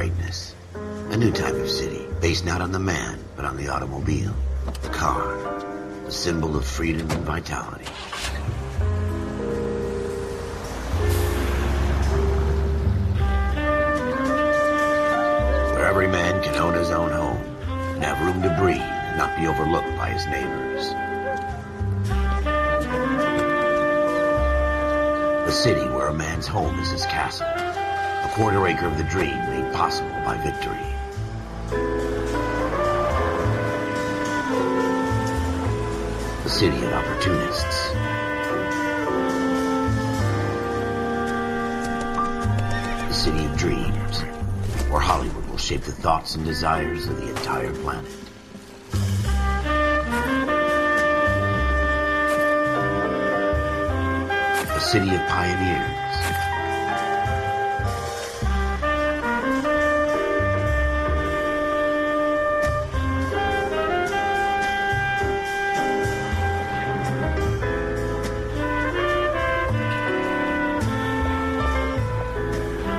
greatness. A new type of city, based not on the man, but on the automobile. The car, a symbol of freedom and vitality. Where every man can own his own home, and have room to breathe and not be overlooked by his neighbors. A city where a man's home is his castle, a quarter acre of the dream made possible by victory. A city of opportunists. A city of dreams, where Hollywood will shape the thoughts and desires of the entire planet. A city of pioneers.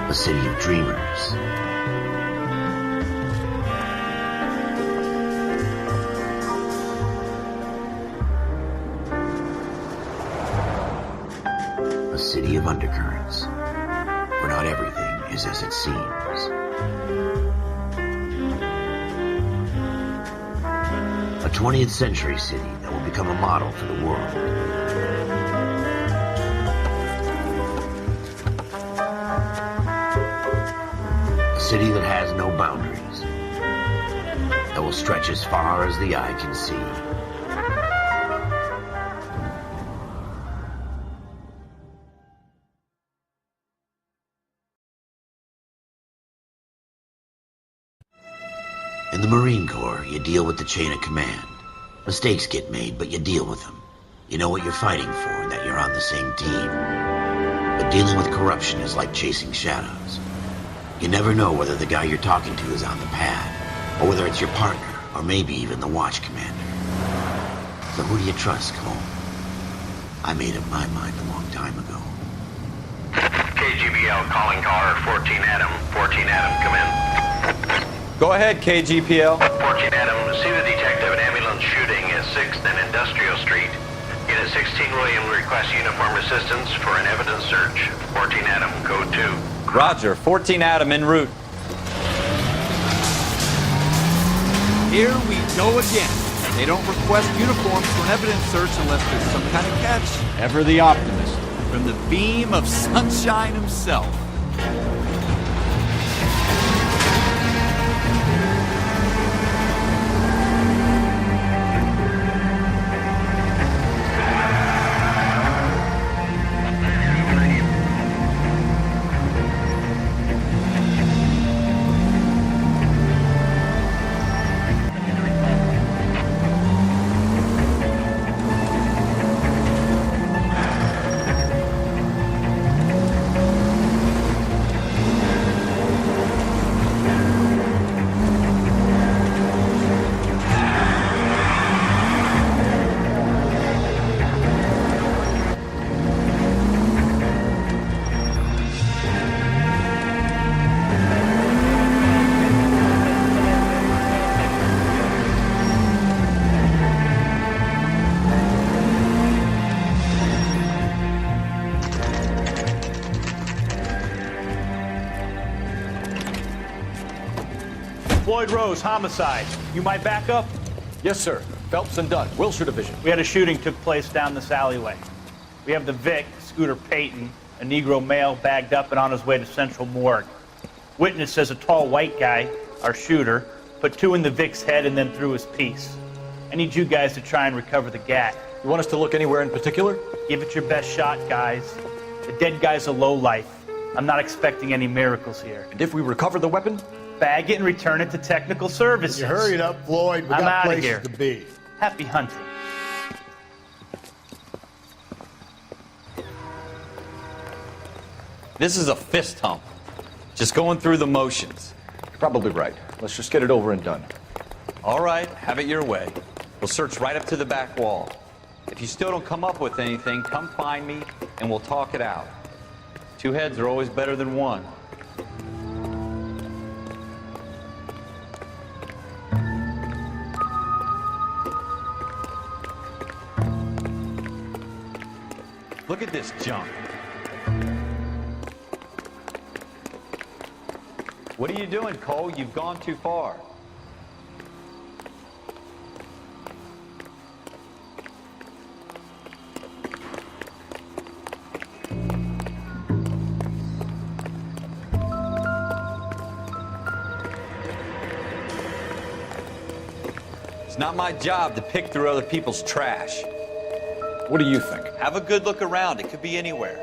A city of dreamers. A city of undercurrents, where not everything is as it seems. A 20th century city that will become a model for the world. A city that has no boundaries, that will stretch as far as the eye can see. In the Marine Corps, you deal with the chain of command. Mistakes get made, but you deal with them. You know what you're fighting for and that you're on the same team. But dealing with corruption is like chasing shadows. You never know whether the guy you're talking to is on the pad, or whether it's your partner, or maybe even the watch commander. So who do you trust, Cole? I made up my mind a long time ago. KGBL calling caller 14 Adam. 14 Adam, come in. Go ahead, KGPL. 14 Adam, see the detective an ambulance shooting at 6th and Industrial Street. Unit 16 William requests uniform assistance for an evidence search. 14 Adam, code 2. Roger, 14 Adam en route. Here we go again. They don't request uniforms for an evidence search unless there's some kind of catch. Ever the optimist. From the beam of sunshine himself. Floyd Rose, homicide. You might back up? Yes, sir. Phelps and Dunn, Wilshire Division. We had a shooting took place down this alleyway. We have the Vic, Scooter Payton, a Negro male bagged up and on his way to Central Morgue. Witness says a tall white guy, our shooter, put 2 in the Vic's head and then threw his piece. I need you guys to try and recover the gat. You want us to look anywhere in particular? Give it your best shot, guys. The dead guy's a lowlife. I'm not expecting any miracles here. And if we recover the weapon? Bag it and return it to technical services. You hurry it up, Floyd. We I'm got outta places here. to be. Happy hunting. This is a fist hump. Just going through the motions. You're probably right. Let's just get it over and done. All right, have it your way. We'll search right up to the back wall. If you still don't come up with anything, come find me and we'll talk it out. 2 heads are always better than 1. Look at this junk. What are you doing, Cole? You've gone too far. It's not my job to pick through other people's trash. What do you think? Have a good look around. It could be anywhere.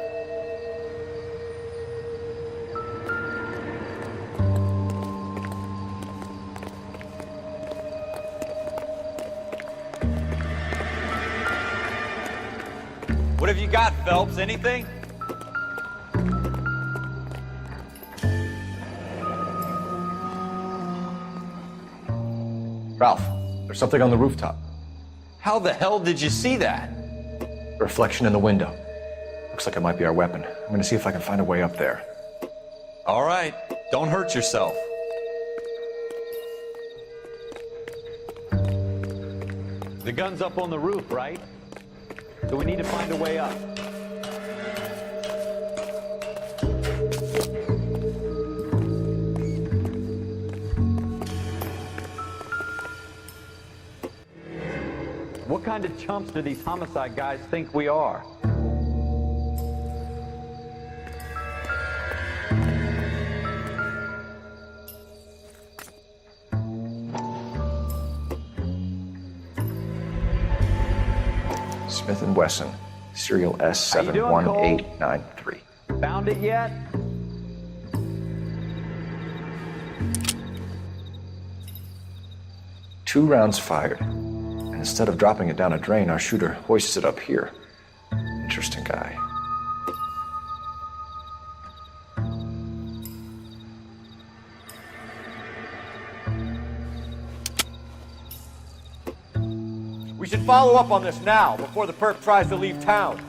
What have you got, Phelps? Anything? Ralph, there's something on the rooftop. How the hell did you see that? A reflection in the window. Looks like it might be our weapon. I'm gonna see if I can find a way up there. All right. Don't hurt yourself. The gun's up on the roof, right? So we need to find a way up. What kind of chumps do these homicide guys think we are? Smith & Wesson, serial S71893. Found it yet? Two rounds fired. And instead of dropping it down a drain, our shooter hoists it up here. Interesting guy. We should follow up on this now, before the perp tries to leave town.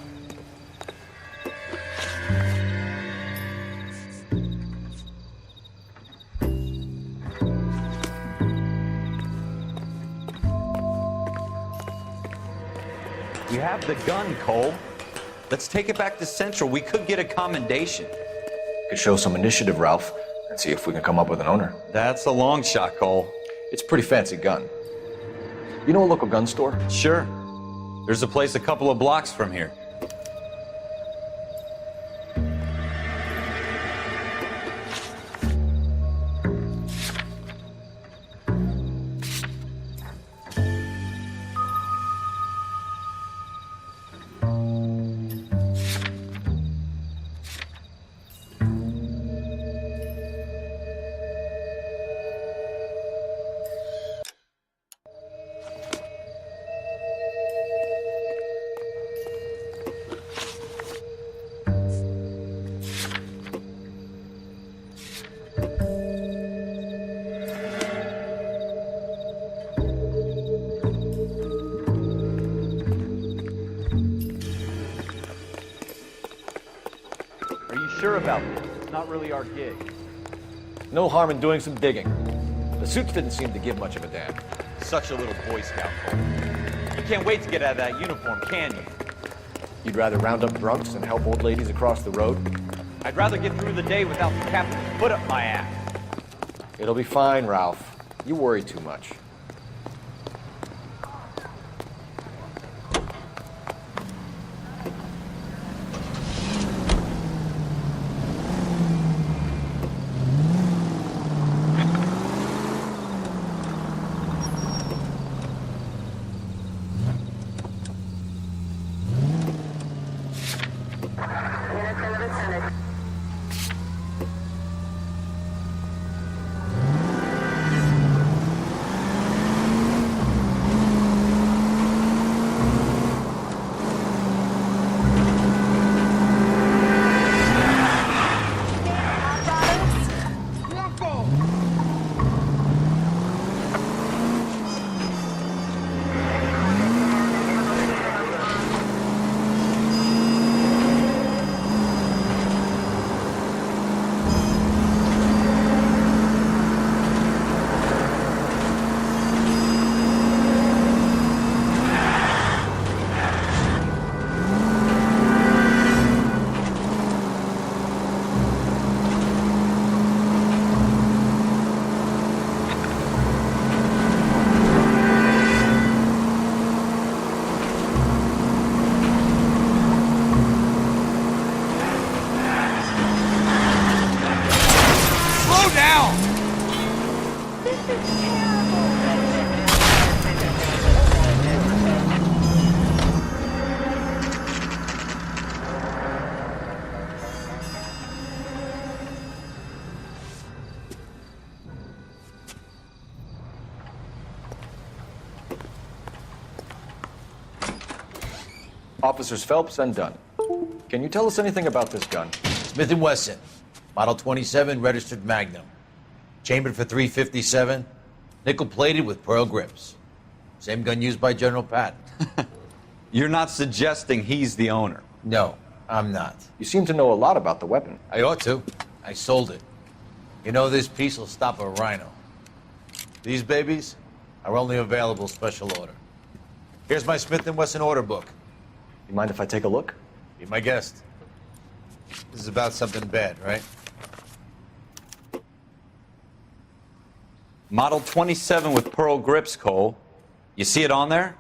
You have the gun, Cole. Let's take it back to Central. We could get a commendation. Could show some initiative, Ralph, and see if we can come up with an owner. That's a long shot, Cole. It's a pretty fancy gun. You know a local gun store? Sure. There's a place a couple of blocks from here. Sure about this? It's not really our gig. No harm in doing some digging. The suits didn't seem to give much of a damn. Such a little Boy Scout, Cole. You can't wait to get out of that uniform, can you? You'd rather round up drunks and help old ladies across the road? I'd rather get through the day without the captain's foot up my ass. It'll be fine, Ralph. You worry too much. Officers Phelps and Dunn. Can you tell us anything about this gun? Smith & Wesson, Model 27, registered Magnum. Chambered for .357, nickel-plated with pearl grips. Same gun used by General Patton. You're not suggesting he's the owner? No, I'm not. You seem to know a lot about the weapon. I ought to. I sold it. You know, this piece will stop a rhino. These babies are only available special order. Here's my Smith & Wesson order book. You mind if I take a look? Be my guest. This is about something bad, right? Model 27 with pearl grips, Cole. You see it on there?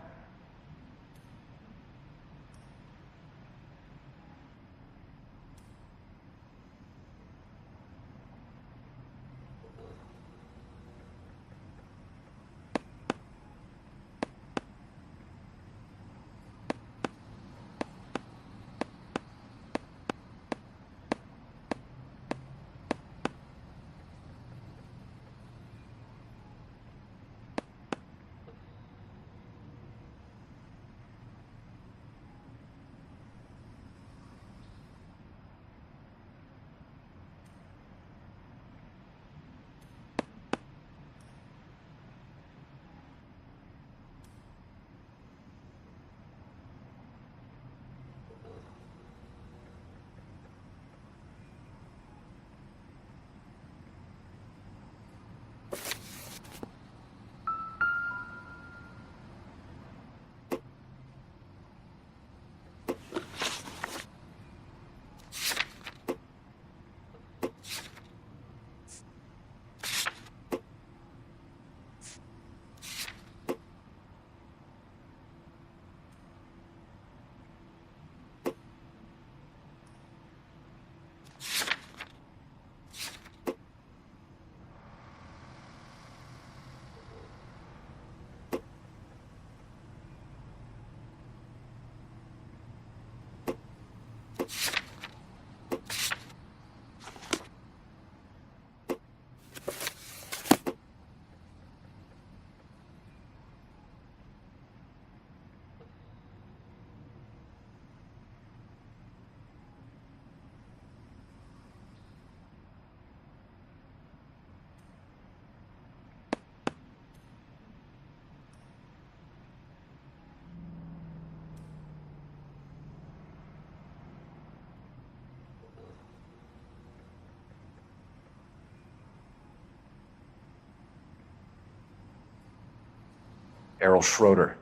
Errol Schroeder,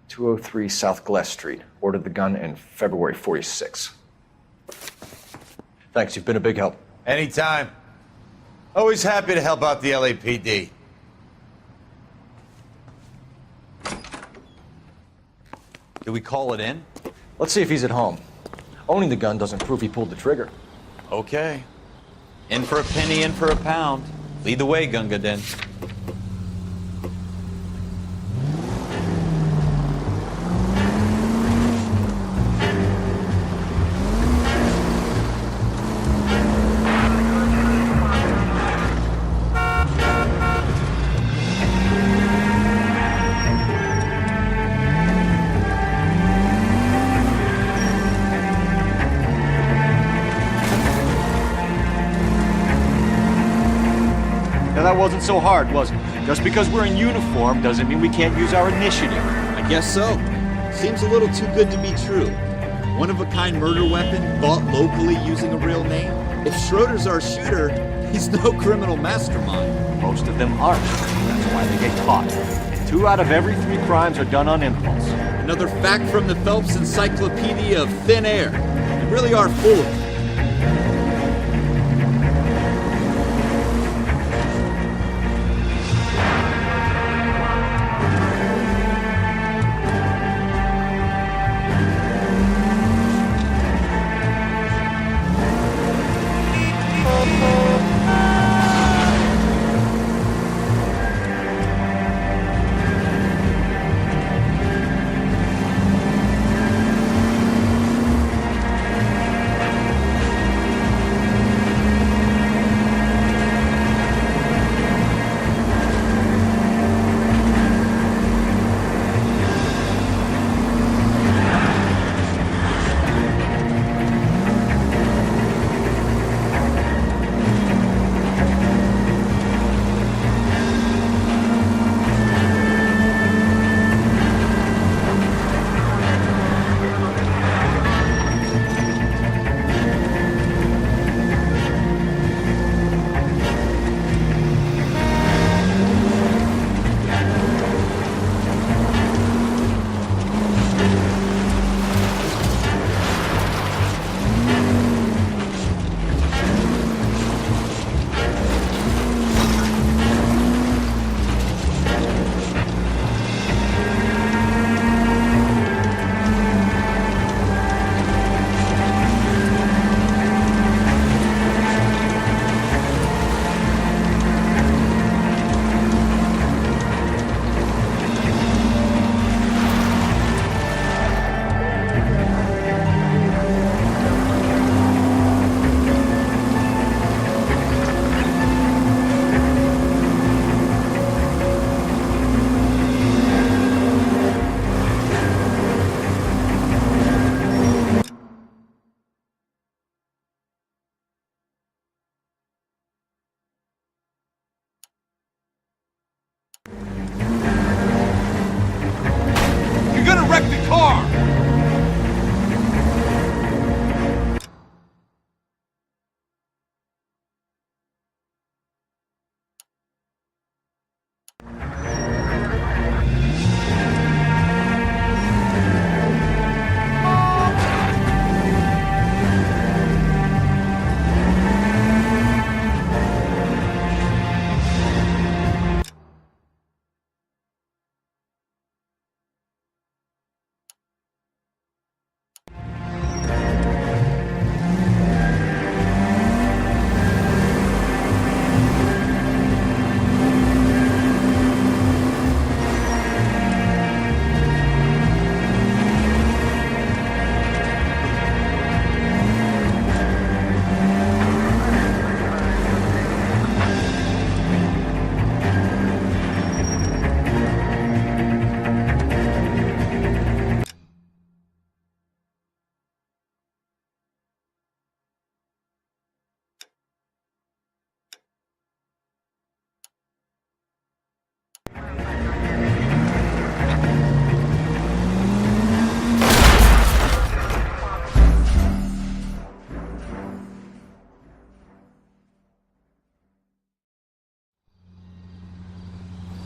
203 South Glass Street. Ordered the gun in February '46. Thanks, you've been a big help. Anytime. Always happy to help out the LAPD. Do we call it in? Let's see if he's at home. Owning the gun doesn't prove he pulled the trigger. Okay. In for a penny, in for a pound. Lead the way, Gunga Din. That wasn't so hard, was it? Just because we're in uniform doesn't mean we can't use our initiative. I guess so. Seems a little too good to be true. One-of-a-kind murder weapon bought locally using a real name. If Schroeder's our shooter, he's no criminal mastermind. Most of them aren't. That's why they get caught. 2 out of every 3 crimes are done on impulse. Another fact from the Phelps Encyclopedia of Thin Air. They really are full of it.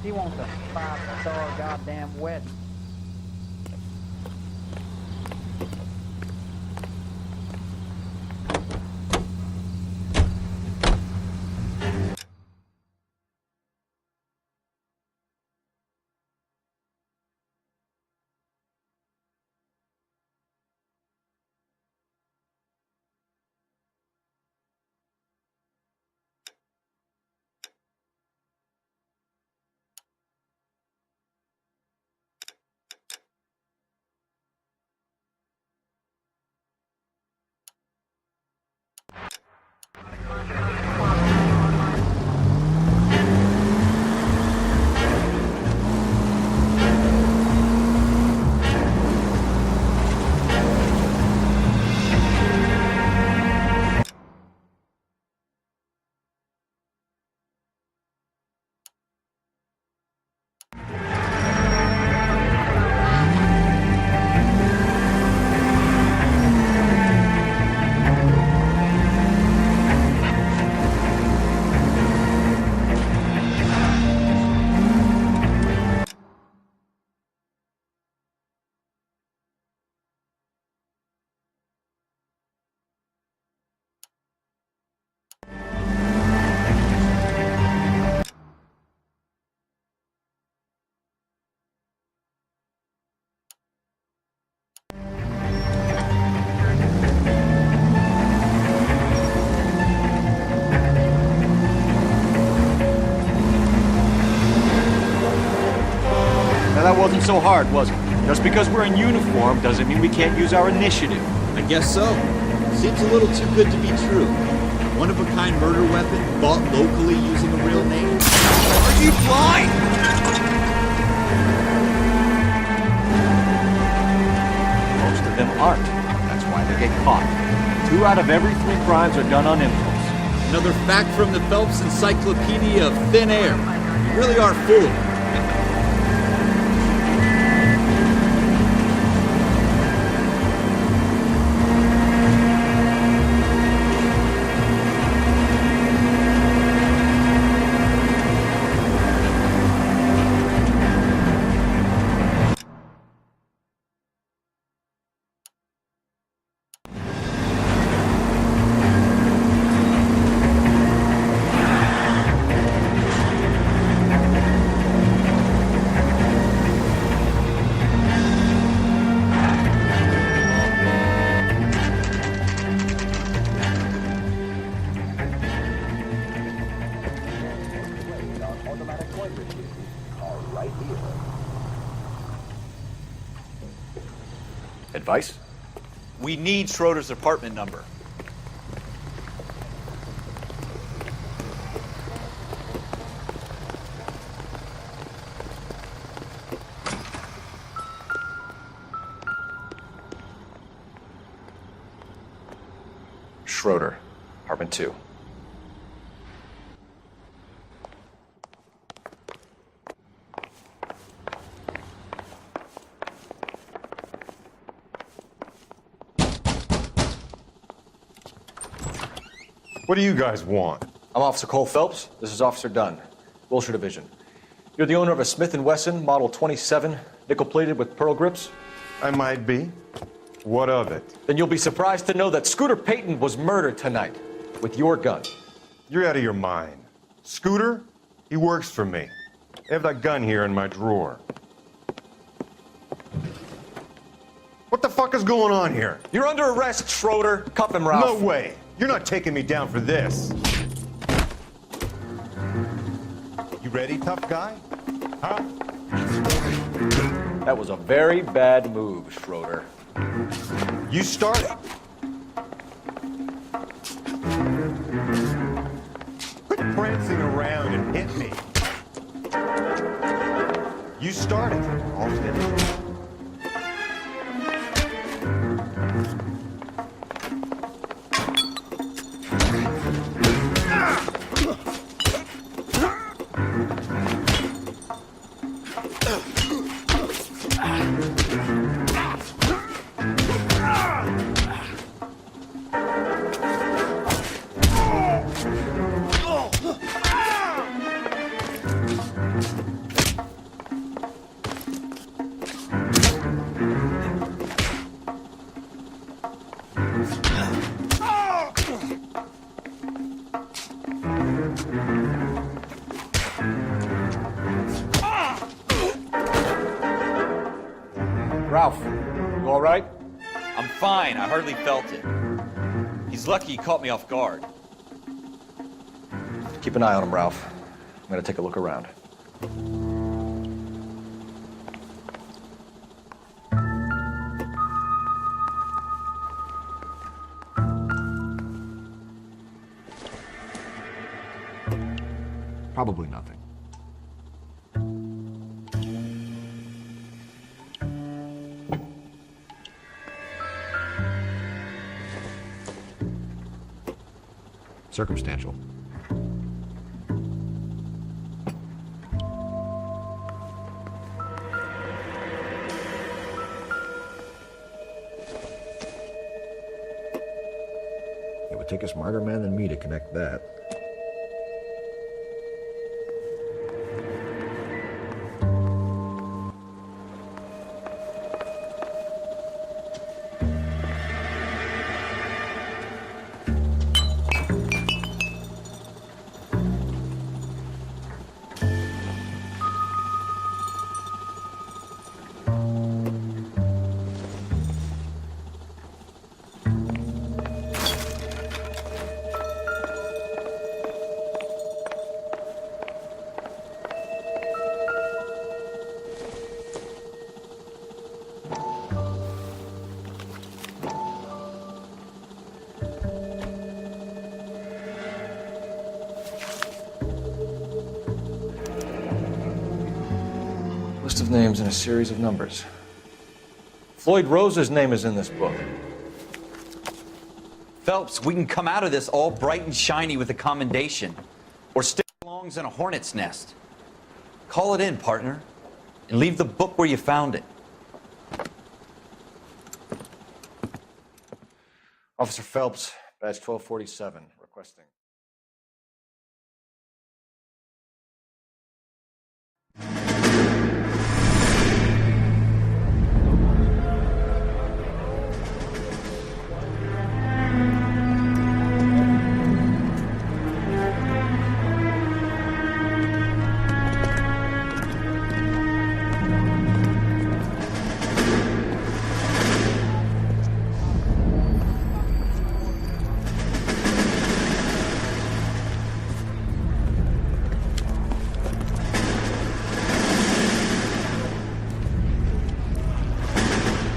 He wants a 5-star goddamn wedding. That wasn't so hard, was it? Just because we're in uniform doesn't mean we can't use our initiative. I guess so. Seems a little too good to be true. One-of-a-kind murder weapon bought locally using a real name. Are you blind? Most of them aren't. That's why they get caught. 2 out of every 3 crimes are done on impulse. Another fact from the Phelps Encyclopedia of Thin Air. You really are full of it. Advice? We need Schroeder's apartment number. Schroeder, apartment 2. What do you guys want? I'm Officer Cole Phelps. This is Officer Dunn, Wilshire Division. You're the owner of a Smith & Wesson Model 27, nickel-plated with pearl grips? I might be. What of it? Then you'll be surprised to know that Scooter Payton was murdered tonight with your gun. You're out of your mind. Scooter? He works for me. I have that gun here in my drawer. What the fuck is going on here? You're under arrest, Schroeder. Cuff him, Ralph. No way. You're not taking me down for this. You ready, tough guy? Huh? That was a very bad move, Schroeder. You started. Quit prancing around and hit me. You started. I'll finish. Ralph, you all right? I'm fine. I hardly felt it. He's lucky he caught me off guard. Keep an eye on him, Ralph. I'm gonna take a look around. Probably nothing. Circumstantial. It would take a smarter man than me to connect that. List of names and a series of numbers. Floyd Rose's name is in this book. Phelps, we can come out of this all bright and shiny with a commendation. Or stick longs in a hornet's nest. Call it in, partner. And leave the book where you found it. Officer Phelps, badge 1247, requesting.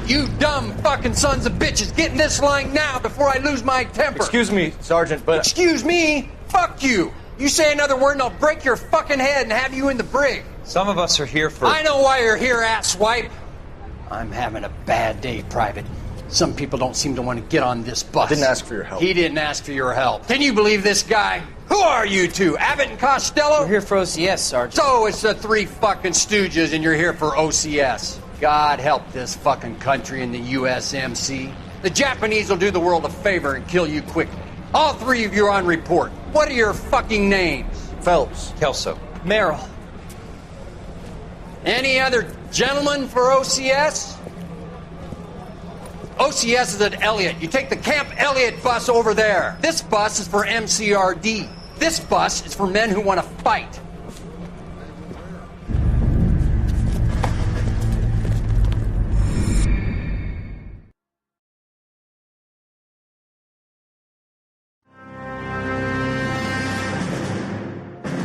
You dumb fucking sons of bitches, get in this line now before I lose my temper. Excuse me, Sergeant, but... Excuse me? Fuck you. You say another word and I'll break your fucking head and have you in the brig. Some of us are here for... I know why you're here, asswipe. I'm having a bad day, Private. Some people don't seem to want to get on this bus. I didn't ask for your help. He didn't ask for your help. Can you believe this guy? Who are you two? Abbott and Costello? We're here for OCS, Sergeant. So it's the three fucking stooges and you're here for OCS. God help this fucking country and the USMC. The Japanese will do the world a favor and kill you quickly. All three of you are on report. What are your fucking names? Phelps. Kelso. Merrill. Any other gentlemen for OCS? OCS is at Elliott. You take the Camp Elliott bus over there. This bus is for MCRD. This bus is for men who want to fight.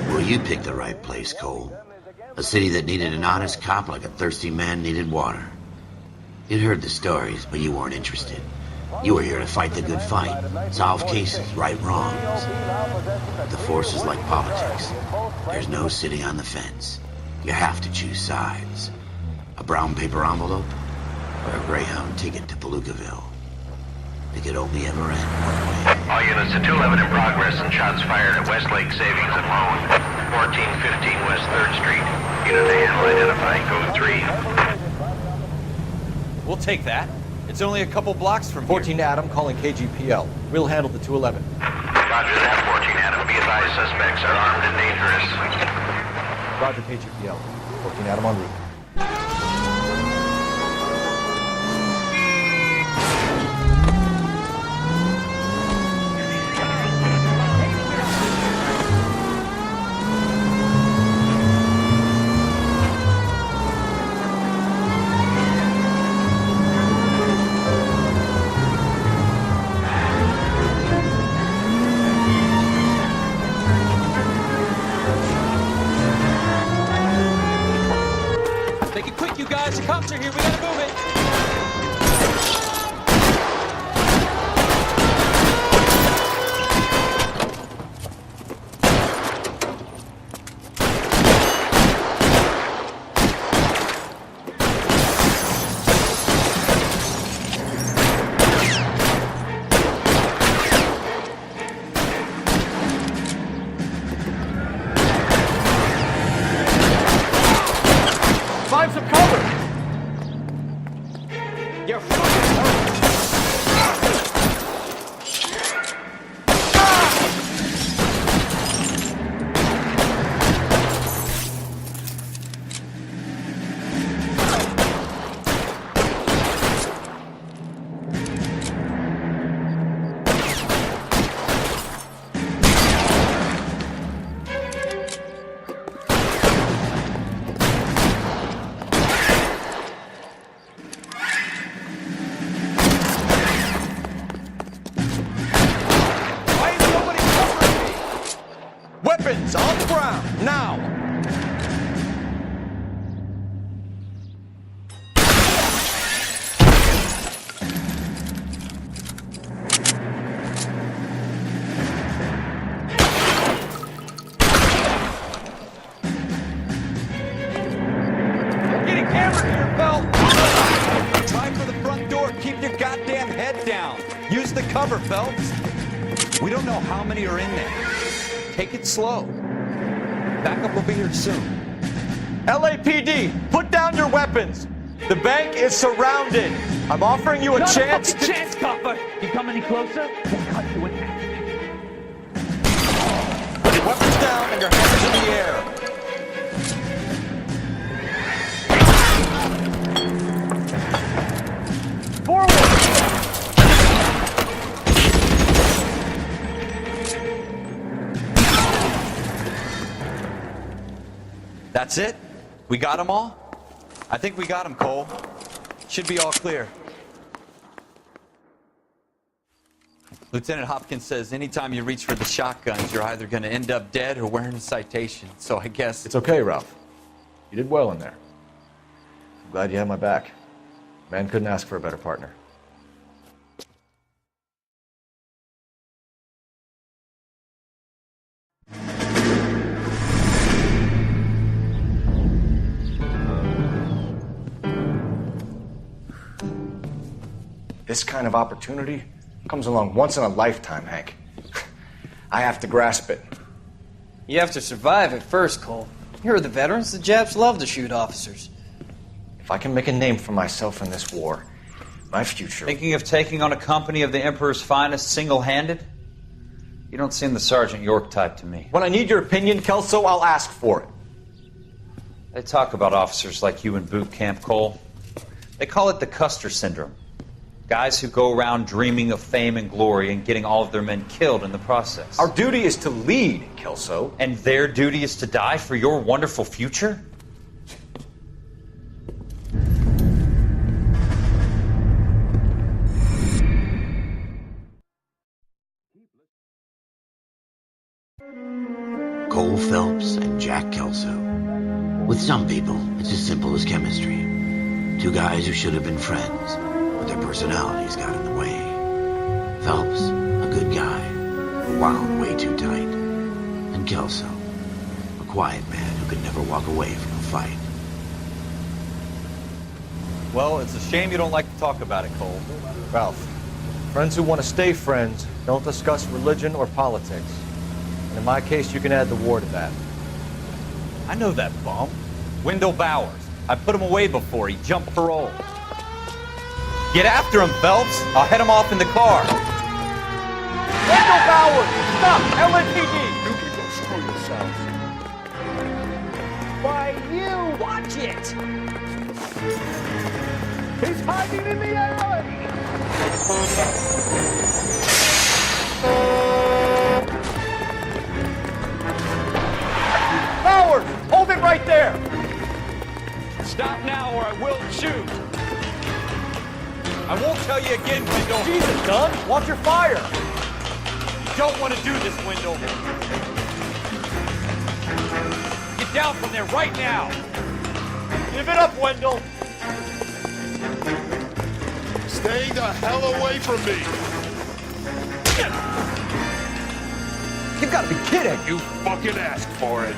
Well, you picked the right place, Cole. A city that needed an honest cop like a thirsty man needed water. You'd heard the stories, but you weren't interested. You were here to fight the good fight, solve cases, right wrongs. The force is like politics. There's no sitting on the fence. You have to choose sides. A brown paper envelope or a Greyhound ticket to Palookaville. It could only ever end one way. All units to 211 in progress and shots fired at Westlake Savings and Loan, 1415 West 3rd Street. Unit to handle identifying code 3. We'll take that. It's only a couple blocks from 14 Adam calling KGPL. We'll handle the 211. Roger that, 14 Adam. Be advised, suspects are armed and dangerous. Roger KGPL. 14 Adam en route. Weapons on the ground, now! Getting hammered here, Phelps! Try for the front door. Keep your goddamn head down. Use the cover, Phelps. We don't know how many are in there. Take it slow. Backup will be here soon. LAPD, put down your weapons. The bank is surrounded. I'm offering you a chance. Not a chance, copper. You come any closer, we'll cut you in half. Put your weapons down and your hands in the air. Forward! That's it? We got them all? I think we got them, Cole. Should be all clear. Lieutenant Hopkins says anytime you reach for the shotguns, you're either going to end up dead or wearing a citation. So I guess... It's okay, Ralph. You did well in there. I'm glad you had my back. Man couldn't ask for a better partner. This kind of opportunity comes along once in a lifetime, Hank. I have to grasp it. You have to survive it first, Cole. You're the veterans. The Japs love to shoot officers. If I can make a name for myself in this war, my future... Thinking of taking on a company of the Emperor's finest single-handed? You don't seem the Sergeant York type to me. When I need your opinion, Kelso, I'll ask for it. They talk about officers like you in boot camp, Cole. They call it the Custer syndrome. Guys who go around dreaming of fame and glory and getting all of their men killed in the process. Our duty is to lead, Kelso. And their duty is to die for your wonderful future? Cole Phelps and Jack Kelso. With some people, it's as simple as chemistry. Two guys who should have been friends, but their personalities got in the way. Phelps, a good guy, who wound way too tight. And Kelso, a quiet man who could never walk away from a fight. Well, it's a shame you don't like to talk about it, Cole. Ralph, friends who want to stay friends don't discuss religion or politics. And in my case, you can add the war to that. I know that bum. Wendell Bowers. I put him away before. He jumped parole. Get after him, Phelps. I'll head him off in the car. Wendell Bowers! Stop! LAPD! You can go screw yourselves. Why, you! Watch it! He's hiding in the alley! Bowers! Hold it right there! Stop now or I will shoot. I won't tell you again, Wendell. Jesus, Dunn! Watch your fire! You don't want to do this, Wendell. Get down from there right now. Give it up, Wendell! Stay the hell away from me. You've got to be kidding. You fucking asked for it.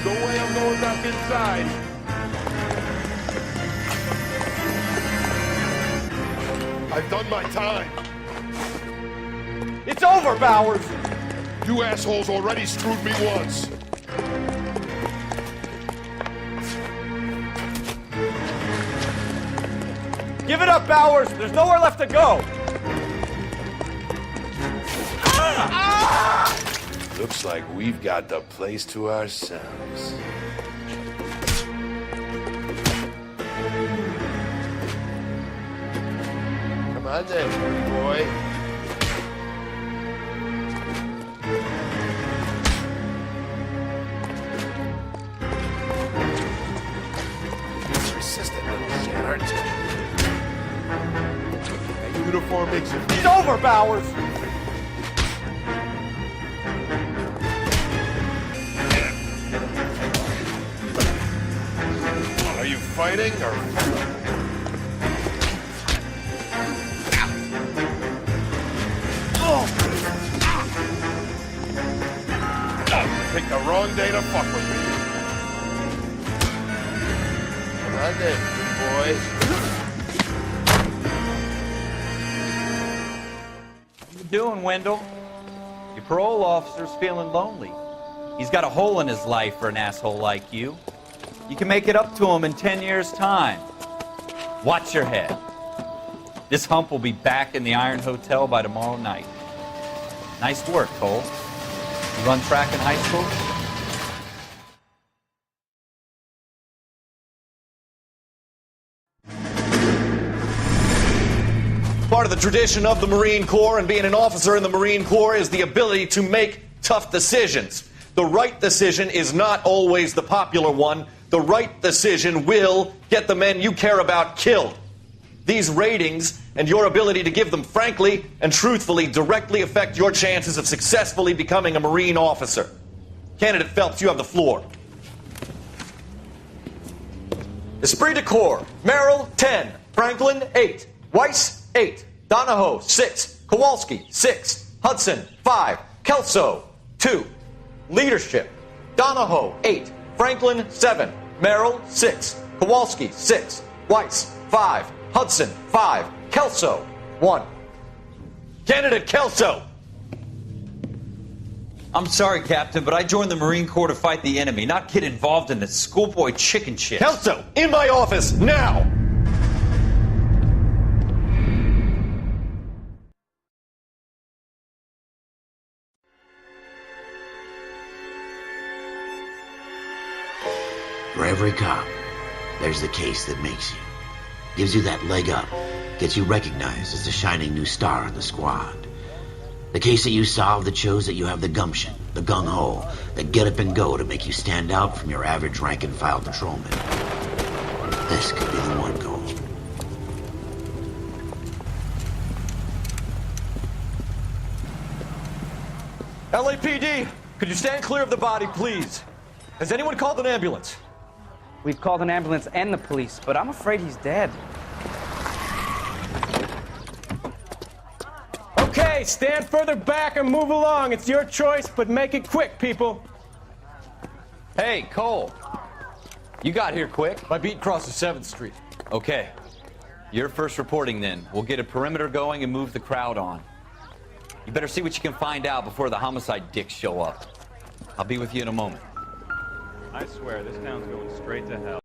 No way I'm going back inside. I've done my time. It's over, Bowers! You assholes already screwed me once. Give it up, Bowers! There's nowhere left to go! Looks like we've got the place to ourselves. Come on then, boy. Persistent little shit, aren't you? That uniform makes you... It's over, Bowers! Are you fighting or... Picked the wrong day to fuck with me. Come on then, good boy. What you doing, Wendell? Your parole officer's feeling lonely. He's got a hole in his life for an asshole like you. You can make it up to him in 10 years' time. Watch your head. This hump will be back in the Iron Hotel by tomorrow night. Nice work, Cole. You run track in high school? Part of the tradition of the Marine Corps and being an officer in the Marine Corps is the ability to make tough decisions. The right decision is not always the popular one. The right decision will get the men you care about killed. These ratings and your ability to give them frankly and truthfully directly affect your chances of successfully becoming a Marine officer. Candidate Phelps, you have the floor. Esprit de Corps, Merrill, 10. Franklin, 8. Weiss, 8. Donahoe, 6. Kowalski, 6. Hudson, 5. Kelso, 2. Leadership, Donahoe, 8. Franklin, 7. Merrill, 6. Kowalski, 6. Weiss, 5. Hudson, 5. Kelso, 1. Candidate Kelso! I'm sorry, Captain, but I joined the Marine Corps to fight the enemy, not get involved in this schoolboy chicken shit. Kelso, in my office, now! For every cop, there's the case that makes you. Gives you that leg up, gets you recognized as the shining new star in the squad. The case that you solve that shows that you have the gumption, the gung-ho, the get up and go to make you stand out from your average rank-and-file patrolman. This could be the one, Cole. LAPD, could you stand clear of the body, please? Has anyone called an ambulance? We've called an ambulance and the police, but I'm afraid he's dead. Okay, stand further back and move along. It's your choice, but make it quick, people. Hey, Cole. You got here quick. My beat crosses 7th Street. Okay. You're first reporting then. We'll get a perimeter going and move the crowd on. You better see what you can find out before the homicide dicks show up. I'll be with you in a moment. I swear, this town's going straight to hell.